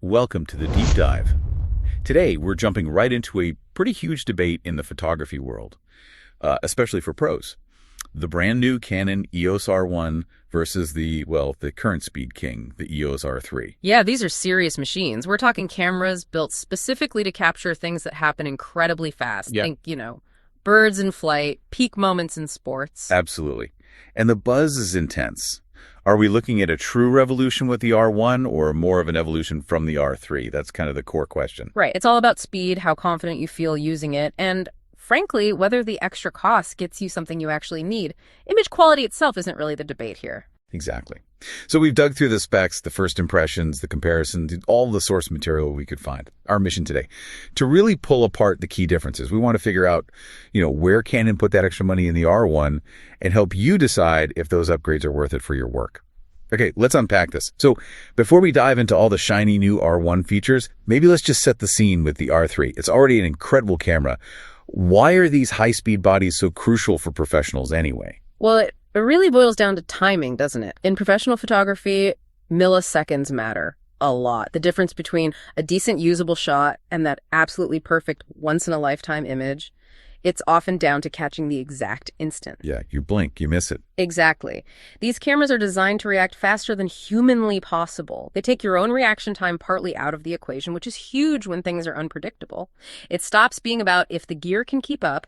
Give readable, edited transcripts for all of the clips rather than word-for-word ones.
Welcome to the Deep Dive. Today, we're jumping right into a pretty huge debate in the photography world, especially for pros. The brand new Canon EOS R1 versus the current speed king, the EOS R3. Yeah, these are serious machines. We're talking cameras built specifically to capture things that happen incredibly fast. Yeah. Think, birds in flight, peak moments in sports. Absolutely. And the buzz is intense. Are we looking at a true revolution with the R1 or more of an evolution from the R3? That's kind of the core question. Right. It's all about speed, how confident you feel using it, and frankly, whether the extra cost gets you something you actually need. Image quality itself isn't really the debate here. Exactly. So we've dug through the specs, the first impressions, the comparisons, all the source material we could find. Our mission today, to really pull apart the key differences. We want to figure out, where Canon put that extra money in the R1 and help you decide if those upgrades are worth it for your work. Okay, let's unpack this. So before we dive into all the shiny new R1 features, maybe let's just set the scene with the R3. It's already an incredible camera. Why are these high-speed bodies so crucial for professionals anyway? Well, it really boils down to timing, doesn't it? In professional photography, milliseconds matter a lot. The difference between a decent usable shot and that absolutely perfect once-in-a-lifetime image, it's often down to catching the exact instant. Yeah, you blink, you miss it. Exactly. These cameras are designed to react faster than humanly possible. They take your own reaction time partly out of the equation, which is huge when things are unpredictable. It stops being about if the gear can keep up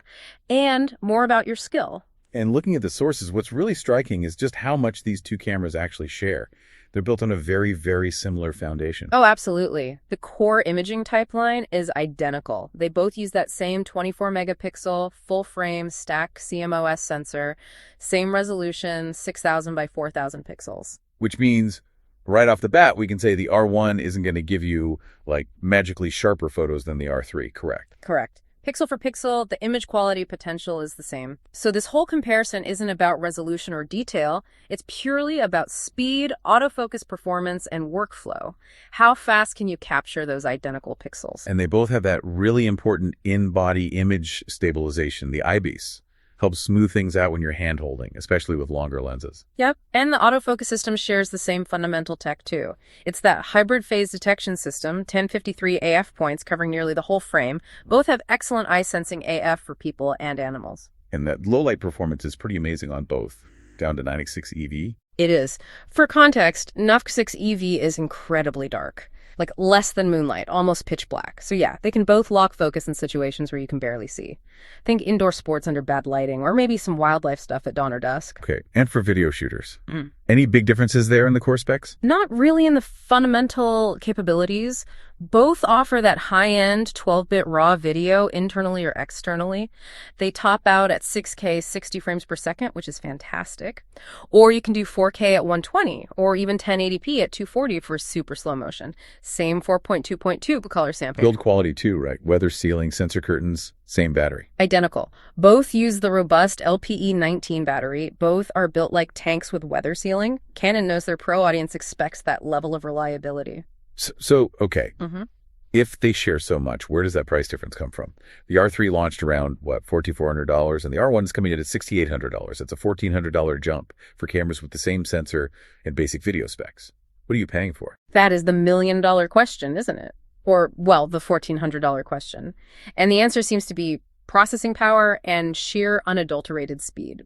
and more about your skill. And looking at the sources, what's really striking is just how much these two cameras actually share. They're built on a very, very similar foundation. Oh, absolutely. The core imaging pipeline is identical. They both use that same 24 megapixel full frame stack CMOS sensor, same resolution, 6,000 by 4,000 pixels. Which means right off the bat, we can say the R1 isn't going to give you magically sharper photos than the R3, correct? Correct. Pixel for pixel, the image quality potential is the same. So this whole comparison isn't about resolution or detail. It's purely about speed, autofocus performance, and workflow. How fast can you capture those identical pixels? And they both have that really important in-body image stabilization, the IBIS. Helps smooth things out when you're hand-holding, especially with longer lenses. Yep, and the autofocus system shares the same fundamental tech too. It's that hybrid phase detection system, 1053 AF points covering nearly the whole frame. Both have excellent eye-sensing AF for people and animals. And that low-light performance is pretty amazing on both, down to 96 EV. It is. For context, NUFC 6 EV is incredibly dark. Less than moonlight, almost pitch black. So yeah, they can both lock focus in situations where you can barely see. Think indoor sports under bad lighting, or maybe some wildlife stuff at dawn or dusk. Okay, and for video shooters. Any big differences there in the core specs? Not really in the fundamental capabilities. Both offer that high-end 12-bit RAW video internally or externally. They top out at 6K 60 frames per second, which is fantastic. Or you can do 4K at 120, or even 1080p at 240 for super slow motion. Same 4.2.2 color sampling. Build quality too, right? Weather sealing, sensor curtains, same battery. Identical. Both use the robust LPE19 battery. Both are built like tanks with weather sealing. Canon knows their pro audience expects that level of reliability. So okay. If they share so much, where does that price difference come from? The R3 launched around, $4,400, and the R1 is coming in at $6,800. That's a $1,400 jump for cameras with the same sensor and basic video specs. What are you paying for? That is the million-dollar question, isn't it? Or, the $1,400 question. And the answer seems to be processing power and sheer unadulterated speed.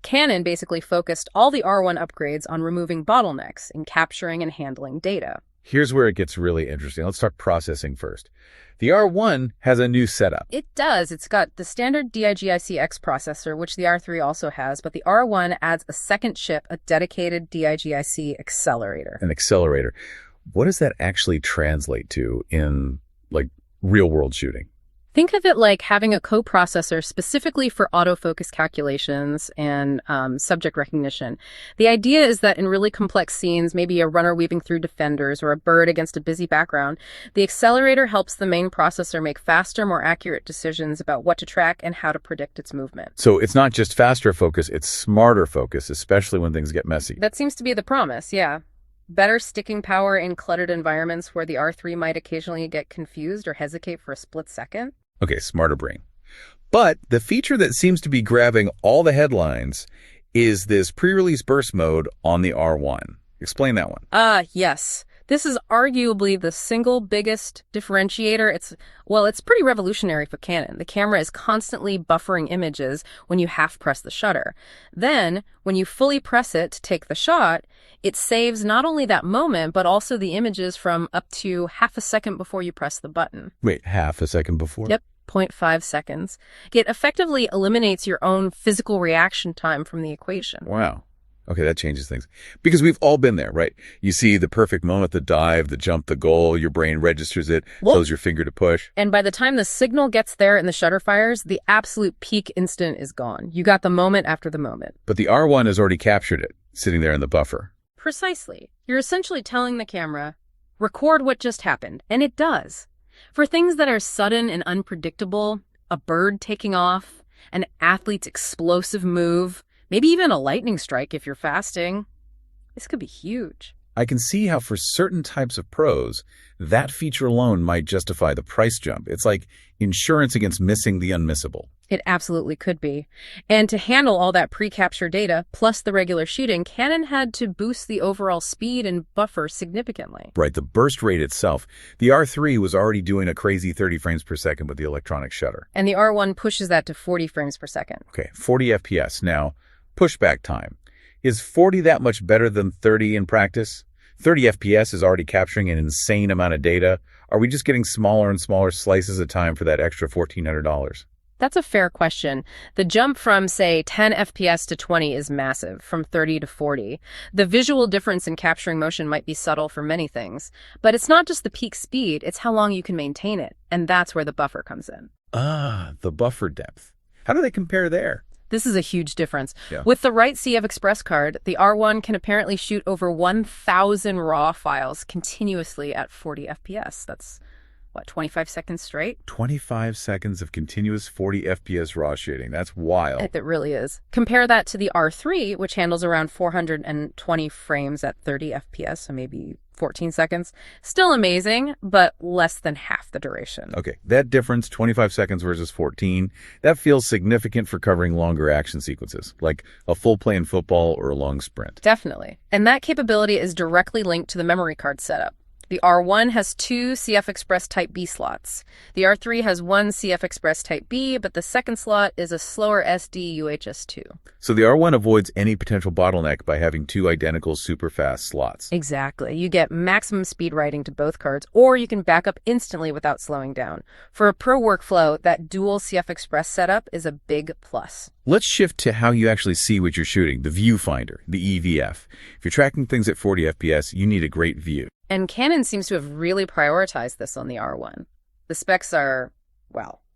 Canon basically focused all the R1 upgrades on removing bottlenecks in capturing and handling data. Here's where it gets really interesting. Let's talk processing first. The R1 has a new setup. It does. It's got the standard DIGIC-X processor, which the R3 also has, but the R1 adds a second chip, a dedicated DIGIC accelerator. An accelerator. What does that actually translate to in, real-world shooting? Think of it like having a coprocessor specifically for autofocus calculations and subject recognition. The idea is that in really complex scenes, maybe a runner weaving through defenders or a bird against a busy background, the accelerator helps the main processor make faster, more accurate decisions about what to track and how to predict its movement. So it's not just faster focus, it's smarter focus, especially when things get messy. That seems to be the promise, yeah. Better sticking power in cluttered environments where the R3 might occasionally get confused or hesitate for a split second. Okay, smarter brain. But the feature that seems to be grabbing all the headlines is this pre-release burst mode on the R1. Explain that one. Yes. This is arguably the single biggest differentiator. It's pretty revolutionary for Canon. The camera is constantly buffering images when you half press the shutter. Then, when you fully press it to take the shot, it saves not only that moment, but also the images from up to half a second before you press the button. Wait, half a second before? Yep, 0.5 seconds. It effectively eliminates your own physical reaction time from the equation. Wow. Okay, that changes things. Because we've all been there, right? You see the perfect moment, the dive, the jump, the goal, your brain registers it, tells your finger to push. And by the time the signal gets there and the shutter fires, the absolute peak instant is gone. You got the moment after the moment. But the R1 has already captured it, sitting there in the buffer. Precisely. You're essentially telling the camera, record what just happened, and it does. For things that are sudden and unpredictable, a bird taking off, an athlete's explosive move, maybe even a lightning strike if you're fasting, this could be huge. I can see how for certain types of pros, that feature alone might justify the price jump. It's like insurance against missing the unmissable. It absolutely could be. And to handle all that pre-capture data, plus the regular shooting, Canon had to boost the overall speed and buffer significantly. Right, the burst rate itself. The R3 was already doing a crazy 30 frames per second with the electronic shutter. And the R1 pushes that to 40 frames per second. Okay, 40 FPS. Now, pushback time. Is 40 that much better than 30 in practice? 30 FPS is already capturing an insane amount of data. Are we just getting smaller and smaller slices of time for that extra $1,400? That's a fair question. The jump from, say, 10 FPS to 20 is massive, from 30 to 40. The visual difference in capturing motion might be subtle for many things, but it's not just the peak speed, it's how long you can maintain it, and that's where the buffer comes in. Ah, the buffer depth. How do they compare there? This is a huge difference. Yeah. With the right CF Express card, the R1 can apparently shoot over 1,000 RAW files continuously at 40 FPS. That's, 25 seconds straight? 25 seconds of continuous 40 FPS raw shooting. That's wild. It really is. Compare that to the R3, which handles around 420 frames at 30 FPS, so maybe 14 seconds. Still amazing, but less than half the duration. Okay, that difference, 25 seconds versus 14, that feels significant for covering longer action sequences, like a full play in football or a long sprint. Definitely. And that capability is directly linked to the memory card setup. The R1 has 2 CF Express Type B slots. The R3 has 1 CF Express Type B, but the second slot is a slower SD UHS-2. So the R1 avoids any potential bottleneck by having 2 identical super fast slots. Exactly. You get maximum speed writing to both cards, or you can back up instantly without slowing down. For a pro workflow, that dual CF Express setup is a big plus. Let's shift to how you actually see what you're shooting, the Viewfinder, the EVF. If you're tracking things at 40 FPS, you need a great view. And Canon seems to have really prioritized this on the R1. The specs are,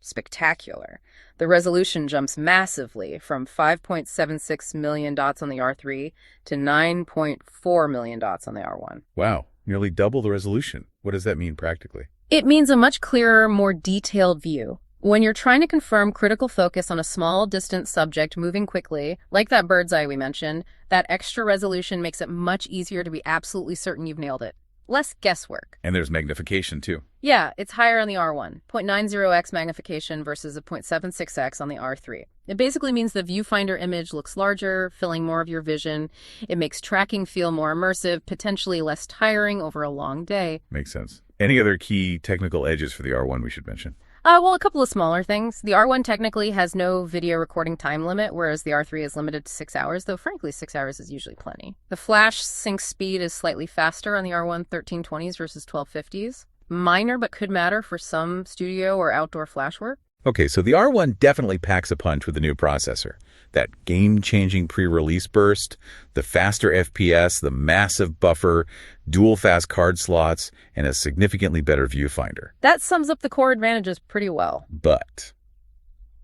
spectacular. The resolution jumps massively from 5.76 million dots on the R3 to 9.4 million dots on the R1. Wow, nearly double the resolution. What does that mean practically? It means a much clearer, more detailed view. When you're trying to confirm critical focus on a small, distant subject moving quickly, like that bird's eye we mentioned, that extra resolution makes it much easier to be absolutely certain you've nailed it. Less guesswork. And there's magnification, too. Yeah, it's higher on the R1, 0.90x magnification versus a 0.76x on the R3. It basically means the viewfinder image looks larger, filling more of your vision. It makes tracking feel more immersive, potentially less tiring over a long day. Makes sense. Any other key technical edges for the R1 we should mention? A couple of smaller things. The R1 technically has no video recording time limit, whereas the R3 is limited to 6 hours, though frankly 6 hours is usually plenty. The flash sync speed is slightly faster on the R1 1320s versus 1250s. Minor, but could matter for some studio or outdoor flash work. Okay, so the R1 definitely packs a punch with the new processor. That game-changing pre-release burst, the faster FPS, the massive buffer, dual fast card slots, and a significantly better viewfinder. That sums up the core advantages pretty well. But,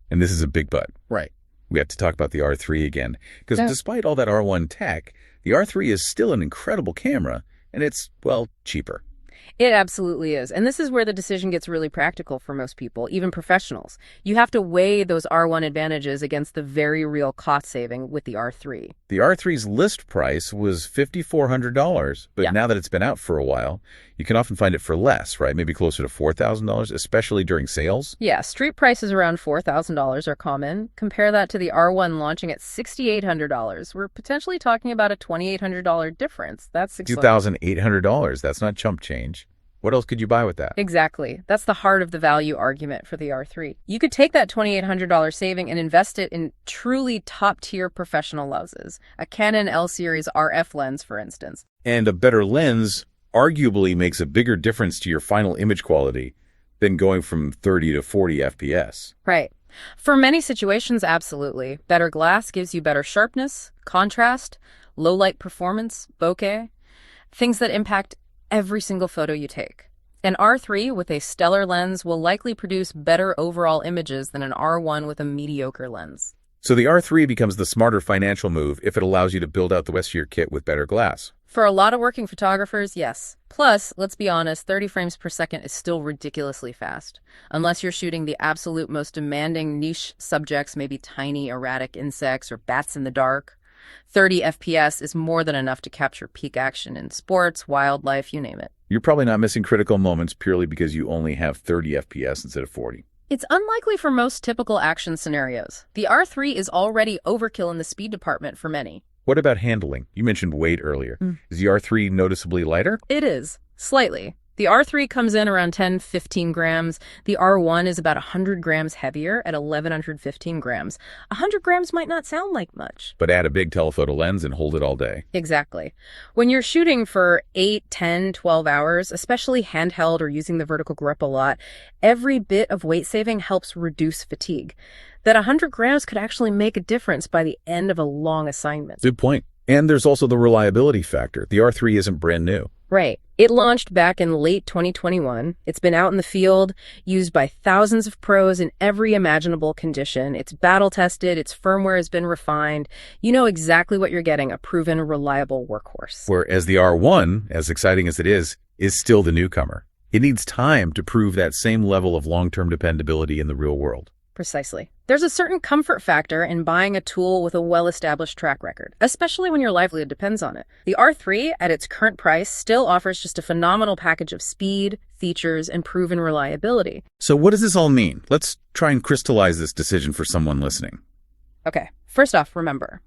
and this is a big but, Right. we have to talk about the R3 again, because despite all that R1 tech, the R3 is still an incredible camera, and it's, cheaper. It absolutely is. And this is where the decision gets really practical for most people, even professionals. You have to weigh those R1 advantages against the very real cost saving with the R3. The R3's list price was $5,400, but Yeah. now that it's been out for a while, you can often find it for less, right? Maybe closer to $4,000, especially during sales. Yeah, street prices around $4,000 are common. Compare that to the R1 launching at $6,800. We're potentially talking about a $2,800 difference. That's $2,800. That's not chump change. What else could you buy with that? Exactly. That's the heart of the value argument for the R3. You could take that $2,800 saving and invest it in truly top-tier professional lenses. A Canon L series RF lens, for instance. And a better lens arguably makes a bigger difference to your final image quality than going from 30 to 40 FPS. Right. For many situations, absolutely. Better glass gives you better sharpness, contrast, low light performance, bokeh, things that impact every single photo you take. An R3 with a stellar lens will likely produce better overall images than an R1 with a mediocre lens. So the R3 becomes the smarter financial move if it allows you to build out the rest of your kit with better glass. For a lot of working photographers, yes. Plus, let's be honest, 30 frames per second is still ridiculously fast. Unless you're shooting the absolute most demanding niche subjects, maybe tiny erratic insects or bats in the dark. 30 FPS is more than enough to capture peak action in sports, wildlife, you name it. You're probably not missing critical moments purely because you only have 30 FPS instead of 40. It's unlikely for most typical action scenarios. The R3 is already overkill in the speed department for many. What about handling? You mentioned weight earlier. Is the R3 noticeably lighter? It is, slightly. The R3 comes in around 10-15 grams. The R1 is about 100 grams heavier at 1,115 grams. 100 grams might not sound like much. But add a big telephoto lens and hold it all day. Exactly. When you're shooting for 8, 10, 12 hours, especially handheld or using the vertical grip a lot, every bit of weight saving helps reduce fatigue. That 100 grams could actually make a difference by the end of a long assignment. Good point. And there's also the reliability factor. The R3 isn't brand new. Right. It launched back in late 2021. It's been out in the field, used by thousands of pros in every imaginable condition. It's battle-tested. Its firmware has been refined. You know exactly what you're getting, a proven, reliable workhorse. Whereas the R1, as exciting as it is still the newcomer. It needs time to prove that same level of long-term dependability in the real world. Precisely. There's a certain comfort factor in buying a tool with a well-established track record, especially when your livelihood depends on it. The R3, at its current price, still offers just a phenomenal package of speed, features, and proven reliability. So what does this all mean? Let's try and crystallize this decision for someone listening. Okay, first off, remember,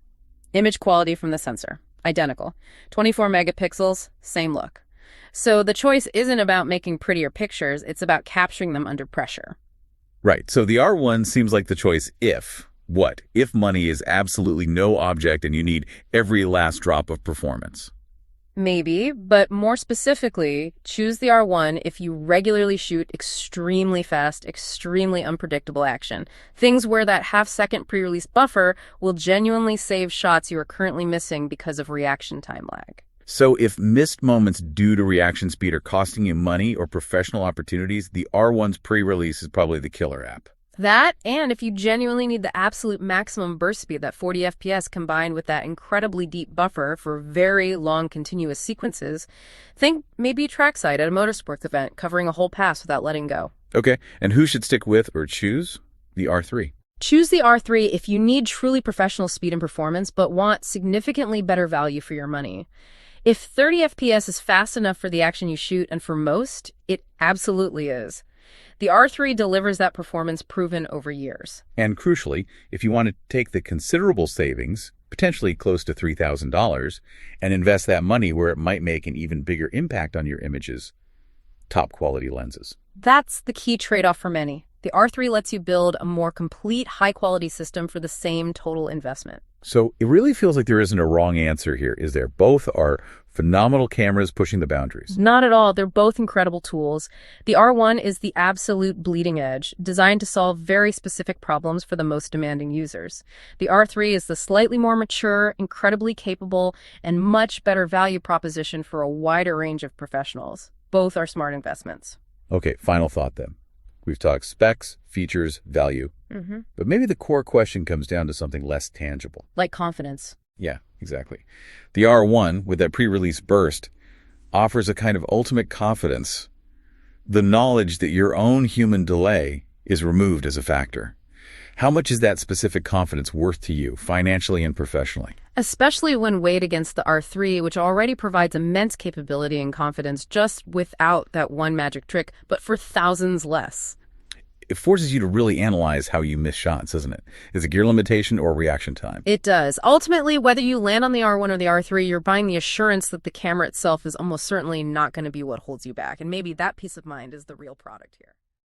image quality from the sensor, identical. 24 megapixels, same look. So the choice isn't about making prettier pictures, it's about capturing them under pressure. Right. So the R1 seems like the choice if, what? If money is absolutely no object and you need every last drop of performance. Maybe, but more specifically, choose the R1 if you regularly shoot extremely fast, extremely unpredictable action. Things where that half-second pre-release buffer will genuinely save shots you are currently missing because of reaction time lag. So if missed moments due to reaction speed are costing you money or professional opportunities, the R1's pre-release is probably the killer app. That, and if you genuinely need the absolute maximum burst speed, that 40 FPS combined with that incredibly deep buffer for very long continuous sequences, think maybe trackside at a motorsports event covering a whole pass without letting go. Okay, and who should stick with or choose the R3? Choose the R3 if you need truly professional speed and performance, but want significantly better value for your money. If 30 FPS is fast enough for the action you shoot, and for most, it absolutely is. The R3 delivers that performance proven over years. And crucially, if you want to take the considerable savings, potentially close to $3,000, and invest that money where it might make an even bigger impact on your images, top quality lenses. That's the key trade-off for many. The R3 lets you build a more complete, high-quality system for the same total investment. So it really feels like there isn't a wrong answer here, is there? Both are phenomenal cameras pushing the boundaries. Not at all. They're both incredible tools. The R1 is the absolute bleeding edge, designed to solve very specific problems for the most demanding users. The R3 is the slightly more mature, incredibly capable, and much better value proposition for a wider range of professionals. Both are smart investments. Okay, final thought then. We've talked specs, features, value. But maybe the core question comes down to something less tangible. Like confidence. Yeah, exactly. The R1, with that pre-release burst, offers a kind of ultimate confidence, the knowledge that your own human delay is removed as a factor. How much is that specific confidence worth to you, financially and professionally? Especially when weighed against the R3, which already provides immense capability and confidence just without that one magic trick, but for thousands less. It forces you to really analyze how you miss shots, doesn't it? Is it gear limitation or reaction time? It does. Ultimately, whether you land on the R1 or the R3, you're buying the assurance that the camera itself is almost certainly not going to be what holds you back. And maybe that peace of mind is the real product here.